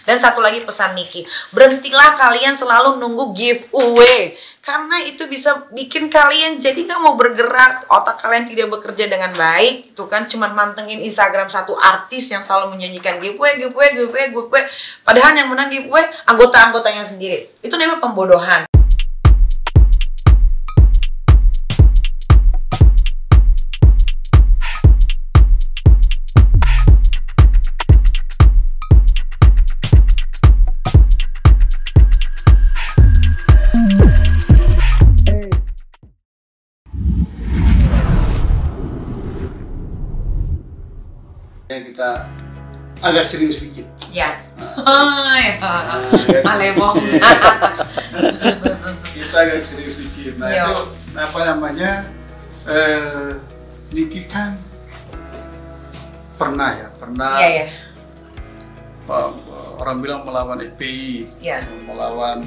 Dan satu lagi pesan Niki, berhentilah kalian selalu nunggu giveaway. Karena itu bisa bikin kalian jadi nggak mau bergerak, otak kalian tidak bekerja dengan baik. Itu kan cuman mantengin Instagram satu artis yang selalu menyanyikan giveaway. Padahal yang menang giveaway anggota-anggotanya sendiri. Itu namanya pembodohan. Kita agak serius sedikit. Ya. Alemong. Kita agak serius sedikit. Nah, itu apa namanya? Niki kan pernah. Iya. Orang bilang melawan FPI, melawan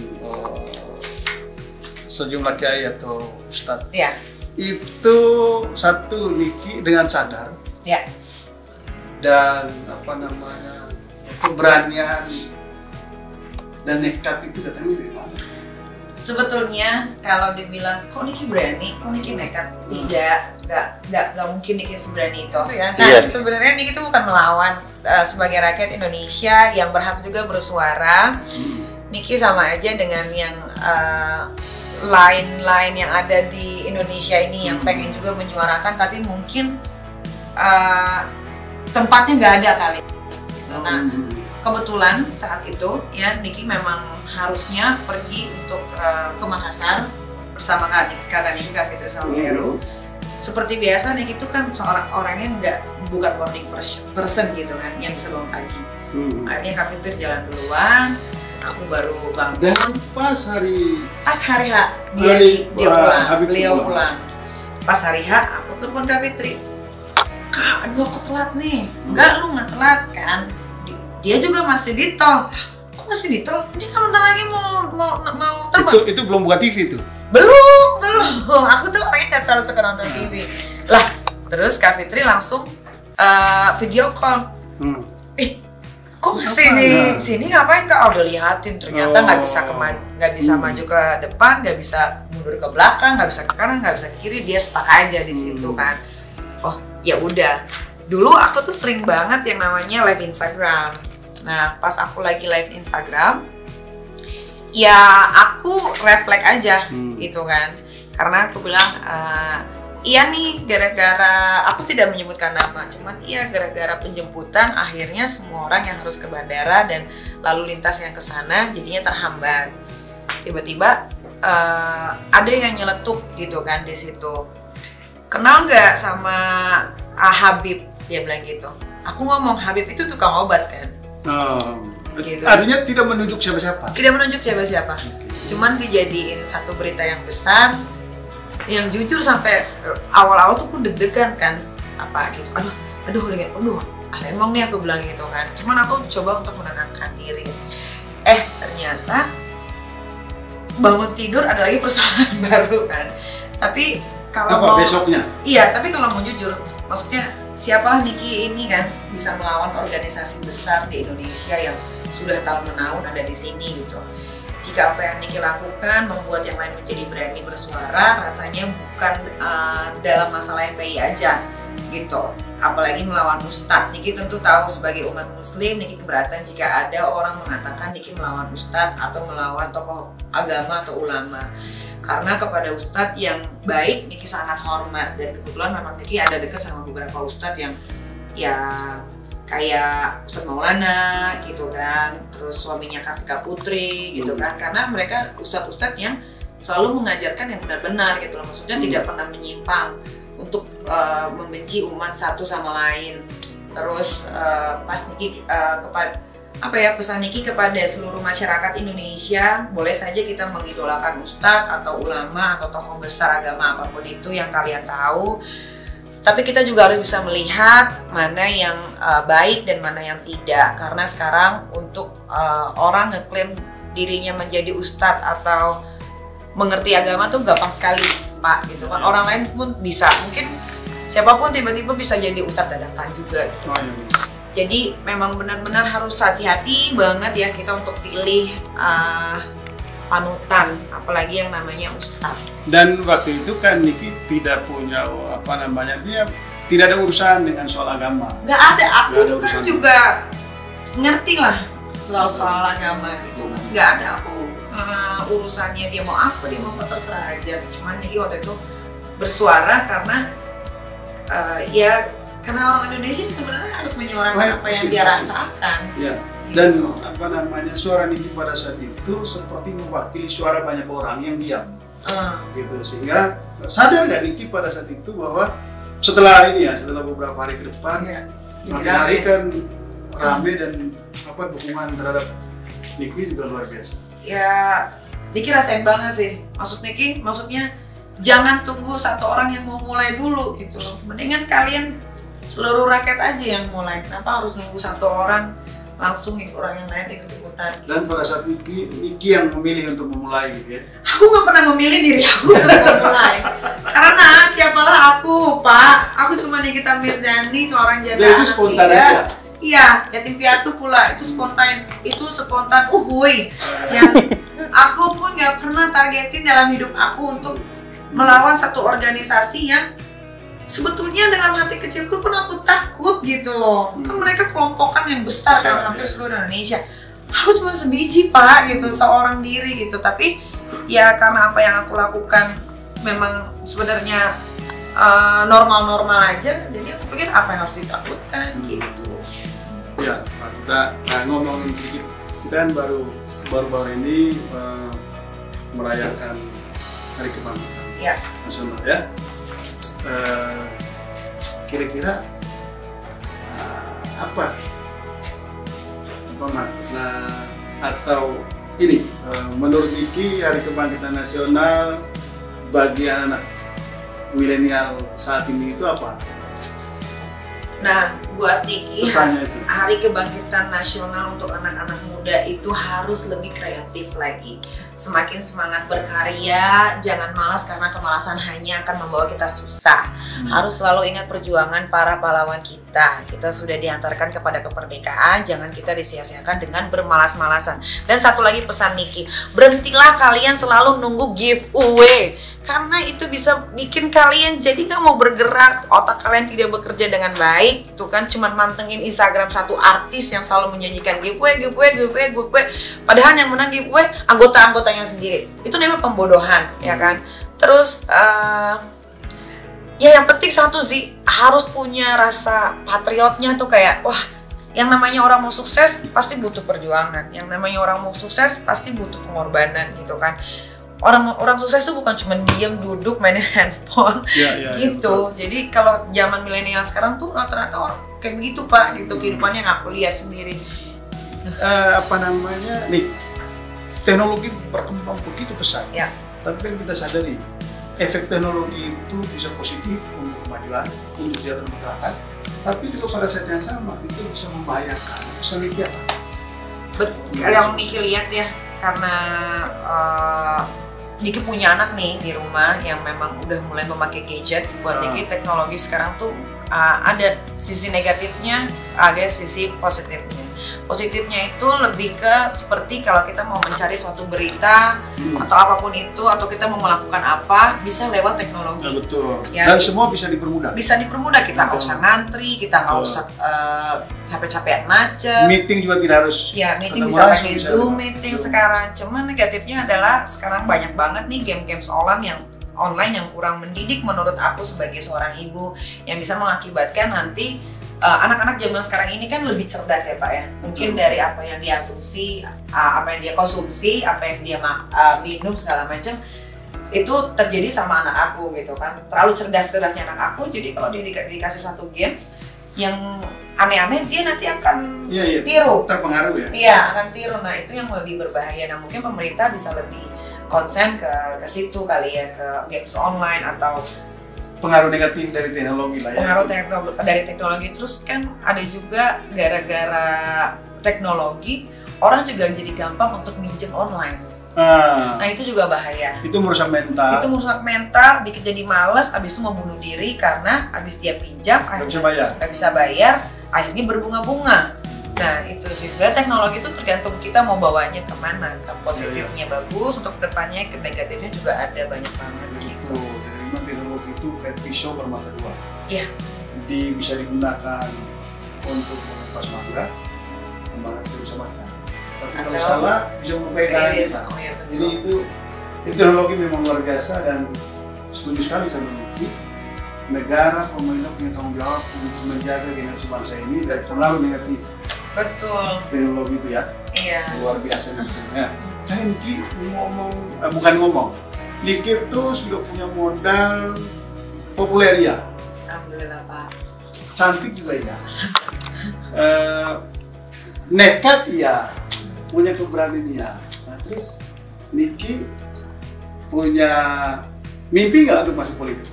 sejumlah kiai atau ustadz. Iya. Itu satu Niki dengan sadar. Iya. Dan apa namanya, keberanian dan nekat itu datangnya dari mana? Sebetulnya kalau dibilang kok Niki berani, kok Niki nekat, nggak mungkin Niki seberani itu ya. Nah, sebenarnya Niki itu bukan melawan sebagai rakyat Indonesia yang berhak juga bersuara. Niki sama aja dengan yang lain-lain yang ada di Indonesia ini yang pengen juga menyuarakan, tapi mungkin tempatnya nggak ada kali. Nah, kebetulan saat itu ya Niki memang harusnya pergi untuk ke Makassar bersama kakaknya juga Fitri Salvero. Seperti biasa Niki itu kan seorang orangnya bukan morning person gitu kan, yang bisa bangun pagi. Akhirnya Kak Fitri jalan duluan, aku baru bangun. Dan pas hari H beliau pulang. Pas hari H aku telepon Kak Fitri. Kak, aduh aku telat nih. Enggak, lu nggak telat kan? Dia juga masih di tol. Kok masih di tol? Ini kan bentar lagi mau terbang. Itu belum buka TV tuh? Belum. Aku tuh orangnya nggak terlalu suka nonton TV. Lah, terus Kak Fitri langsung video call. Kok masih di sini ngapain Kak? Udah lihatin ternyata nggak bisa maju ke depan, nggak bisa mundur ke belakang, nggak bisa ke kanan, nggak bisa ke kiri. Dia stuck aja di situ kan. Oh, ya udah. Dulu aku tuh sering banget yang namanya live Instagram. Nah, pas aku lagi live Instagram, ya aku refleks aja gitu kan. Karena aku bilang, iya nih gara-gara, aku tidak menyebutkan nama, cuman iya gara-gara penjemputan akhirnya semua orang yang harus ke bandara dan lalu lintas yang ke sana jadinya terhambat. Tiba-tiba ada yang nyeletuk gitu kan di situ. Kenal nggak sama Habib? Dia bilang gitu. Aku ngomong Habib itu tukang obat kan. Gitu. Artinya tidak menunjuk siapa-siapa? Tidak menunjuk siapa-siapa. Cuman dijadiin satu berita yang besar, yang jujur sampai awal-awal tuh aku deg-degan kan. Apa gitu, aduh emang nih aku bilang gitu kan. Cuman aku coba untuk menenangkan diri. Ternyata bangun tidur ada lagi persoalan baru kan. Tapi kalau besoknya? Iya, tapi kalau mau jujur, maksudnya siapalah Niki ini kan bisa melawan organisasi besar di Indonesia yang sudah tahun-menahun ada di sini gitu. Jika apa yang Niki lakukan membuat yang lain menjadi berani bersuara, rasanya bukan dalam masalah FPI aja gitu. Apalagi melawan Ustadz. Niki tentu tahu sebagai umat Muslim, Niki keberatan jika ada orang mengatakan Niki melawan Ustadz atau melawan tokoh agama atau ulama. Karena kepada Ustadz yang baik, Niki sangat hormat. Dan kebetulan memang Niki ada dekat sama beberapa Ustadz yang ya kayak Ustadz Maulana gitu kan. Terus suaminya Kartika Putri gitu kan. Karena mereka Ustadz-Ustadz yang selalu mengajarkan yang benar-benar gitu loh. Maksudnya tidak pernah menyimpang untuk membenci umat satu sama lain. Terus pas Niki pesan Niki kepada seluruh masyarakat Indonesia, boleh saja kita mengidolakan ustadz atau ulama atau tokoh besar agama apapun itu yang kalian tahu, tapi kita juga harus bisa melihat mana yang baik dan mana yang tidak. Karena sekarang untuk orang ngeklaim dirinya menjadi ustadz atau mengerti agama tuh gampang sekali Pak gitu kan. Orang lain pun bisa, mungkin siapapun tiba-tiba bisa jadi ustadz dadakan juga gitu. Jadi memang benar-benar harus hati-hati banget ya kita untuk pilih panutan, apalagi yang namanya ustadz. Dan waktu itu kan Niki tidak punya dia tidak ada urusan dengan soal agama. Nggak ada, aku kan juga ngerti lah soal agama gitu kan. Nggak ada aku urusannya dia mau apa, dia mau apa terserah aja. Cuman Niki waktu itu bersuara karena ya karena orang Indonesia sebenarnya harus menyuarakan apa yang dia rasakan. Ya. Dan suara Niki pada saat itu seperti mewakili suara banyak orang yang diam. Gitu, sehingga sadar nggak Niki pada saat itu bahwa setelah beberapa hari ke depan makin hari kan rame dan dukungan terhadap Niki juga luar biasa. Ya, Niki rasain banget sih. Maksudnya jangan tunggu satu orang yang mau mulai dulu gitu loh. Mendingan kalian seluruh rakyat aja yang mulai. Kenapa harus nunggu satu orang langsung orang yang lain ikut-ikutan? Dan pada saat Niki yang memilih untuk memulai gitu ya? Aku nggak pernah memilih diri aku untuk memulai. Karena siapalah aku, Pak. Aku cuma Nikita Mirzani, seorang janda anak tiga. Iya, yatim piatu pula. Itu spontan. Yang aku pun nggak pernah targetin dalam hidup aku untuk melawan satu organisasi yang sebetulnya dalam hati kecilku pun aku takut gitu. Kan mereka kelompokan yang besar kan hampir seluruh Indonesia. Aku cuma sebiji Pak gitu, seorang diri gitu. Tapi ya karena apa yang aku lakukan memang sebenarnya normal-normal aja. Jadi aku pikir apa yang harus ditakutkan gitu. Ya, kita ngomongin sedikit. Kita kan baru ini merayakan Hari Kebangkitan Nasional ya. Kira-kira apa makna atau ini menurut Niki Hari Kebangkitan Nasional bagi anak milenial saat ini itu apa? Nah, buat Niki Hari Kebangkitan Nasional untuk anak-anak muda itu harus lebih kreatif lagi. Semakin semangat berkarya, jangan malas karena kemalasan hanya akan membawa kita susah. Harus selalu ingat perjuangan para pahlawan kita. Kita sudah diantarkan kepada kemerdekaan, jangan kita disia-siakan dengan bermalas-malasan. Dan satu lagi pesan Niki, berhentilah kalian selalu nunggu giveaway. Karena itu bisa bikin kalian jadi nggak mau bergerak, otak kalian tidak bekerja dengan baik, tuh kan cuman mantengin Instagram satu artis yang selalu menjanjikan giveaway. Padahal yang menang giveaway anggotanya sendiri. Itu namanya pembodohan, ya kan. Terus ya yang penting satu sih, harus punya rasa patriotnya tuh kayak wah. Yang namanya orang mau sukses pasti butuh perjuangan. Yang namanya orang mau sukses pasti butuh pengorbanan gitu kan. Orang sukses itu bukan cuma diam duduk mainin handphone gitu. Jadi kalau zaman milenial sekarang tuh rata-rata orang kayak begitu Pak gitu kehidupannya yang aku lihat sendiri. Nih teknologi berkembang begitu pesat. Ya. Tapi kan kita sadari efek teknologi itu bisa positif untuk kemajuan, untuk kesejahteraan masyarakat. Tapi juga pada saat yang sama itu bisa membahayakan. Bisa Niki apa? Betul. Yang Niki lihat ya karena Niki punya anak nih di rumah yang memang udah mulai memakai gadget. Buat Niki teknologi sekarang tuh ada sisi negatifnya, ada sisi positifnya. Positifnya itu lebih ke seperti kalau kita mau mencari suatu berita atau apapun itu, atau kita mau melakukan apa bisa lewat teknologi. Betul. Ya, dan semua bisa dipermudah. Bisa dipermudah, kita nggak usah ngantri, kita nggak usah capek-capekan macet. Meeting juga tidak harus. Ya, meeting bisa pakai Zoom meeting sekarang. Cuman negatifnya adalah sekarang banyak banget nih game-games online yang kurang mendidik menurut aku sebagai seorang ibu, yang bisa mengakibatkan nanti anak-anak zaman sekarang ini kan lebih cerdas ya Pak ya. Mungkin dari apa yang dia asumsi, apa yang dia konsumsi, apa yang dia minum segala macam itu terjadi sama anak aku gitu kan. Terlalu cerdas-cerdasnya anak aku, jadi kalau dia dikasih satu games yang aneh-aneh dia nanti akan tiru. Terpengaruh ya? Iya, akan tiru. Nah itu yang lebih berbahaya. Nah mungkin pemerintah bisa lebih konsen ke situ kali ya, ke games online atau pengaruh negatif dari teknologi lah ya. Pengaruh dari teknologi. Terus kan ada juga gara-gara teknologi orang juga jadi gampang untuk minjem online. Nah itu juga bahaya. Itu merusak mental. Itu merusak mental, bikin jadi malas, abis itu mau bunuh diri karena abis dia pinjam nggak bisa bayar. Nggak bisa bayar, akhirnya berbunga-bunga. Nah itu sih sebenarnya teknologi itu tergantung kita mau bawanya kemana. Ke positifnya bagus, untuk kedepannya ke negatifnya juga ada banyak banget gitu. Jadi memang teknologi itu kayak pisau bermata dua. Iya. Bisa digunakan untuk mengupas mangga, bisa makan. Tapi kalau salah bisa membahayakan kita. Jadi itu teknologi memang luar biasa dan setuju sekali sama Niki. Negara, pemerintah punya tanggung jawab untuk menjaga generasi bangsa ini dari pengaruh negatif. Betul. Teknologi itu ya. Iya. Luar biasa Niki. Nah, Niki ngomong, Niki itu sudah punya modal populer ya. Alhamdulillah Pak. Cantik juga ya. Nekat ya. Punya keberanian ya. Nah terus Niki punya mimpi nggak untuk masuk politik?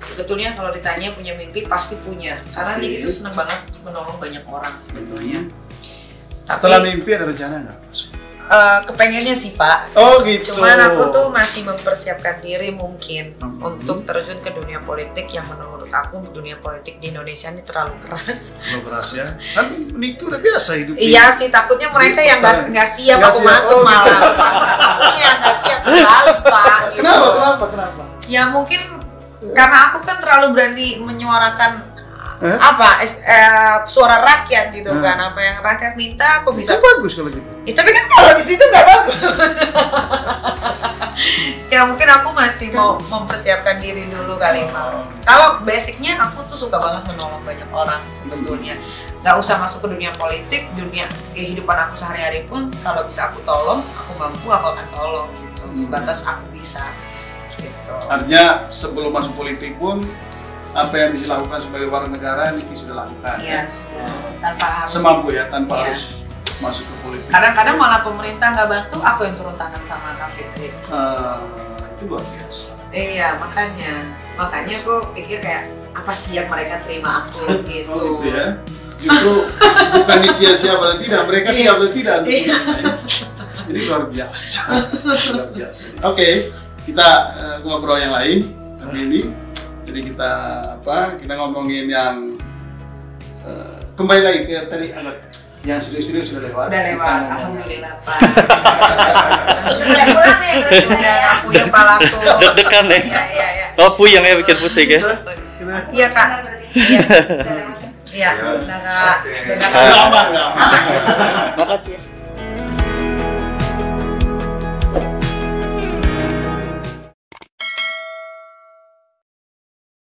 Sebetulnya kalau ditanya punya mimpi pasti punya, karena Niki itu seneng banget menolong banyak orang sebetulnya. Tapi, setelah mimpi ada rencana nggak masuk? Kepengennya sih Pak. Oh gitu. Cuman aku tuh masih mempersiapkan diri mungkin untuk terjun ke dunia politik yang menurut aku dunia politik di Indonesia ini terlalu keras. Terlalu keras ya. Kan Niki udah biasa hidup. Iya sih, takutnya mereka yang nggak siap aku masuk malah. Takutnya yang nggak siap kembali Pak. Gitu. Kenapa? Ya mungkin karena aku kan terlalu berani menyuarakan suara rakyat gitu kan, apa yang rakyat minta aku bisa. Itu bagus kalau gitu. Tapi kan kalau di situ nggak bagus. Ya mungkin aku masih mau mempersiapkan diri dulu kali mau. Kalau basicnya aku tuh suka banget menolong banyak orang sebetulnya. Nggak usah masuk ke dunia politik, dunia kehidupan aku sehari-hari pun kalau bisa aku tolong, aku mampu aku akan tolong gitu. Sebatas aku bisa. Gitu. Artinya sebelum masuk politik pun apa yang bisa dilakukan sebagai warga negara Niki sudah lakukan. Iya, sudah. Tanpa harus semampu ya, tanpa harus masuk ke politik. Kadang-kadang malah pemerintah nggak bantu, aku yang turun tangan sama Kak Fitri. Itu luar biasa. Iya, makanya aku pikir kayak apa sih yang mereka terima aku gitu. Oh gitu ya. Justru bukan Niki yang siap atau tidak, mereka siap atau tidak. Jadi luar biasa. Luar biasa. Oke, kita ngobrol yang lain tapi ini. Jadi kita ngomongin yang kembali lagi ke tadi agak yang serius-serius sudah lewat. Udah lewat, alhamdulillah Pak. Udah puyeng palaku. Deg-degan ya. Iya. Oh puyeng ya bikin pusing ya. Iya Kak. Iya. Iya. Udah Kak. Aman. Makasih ya.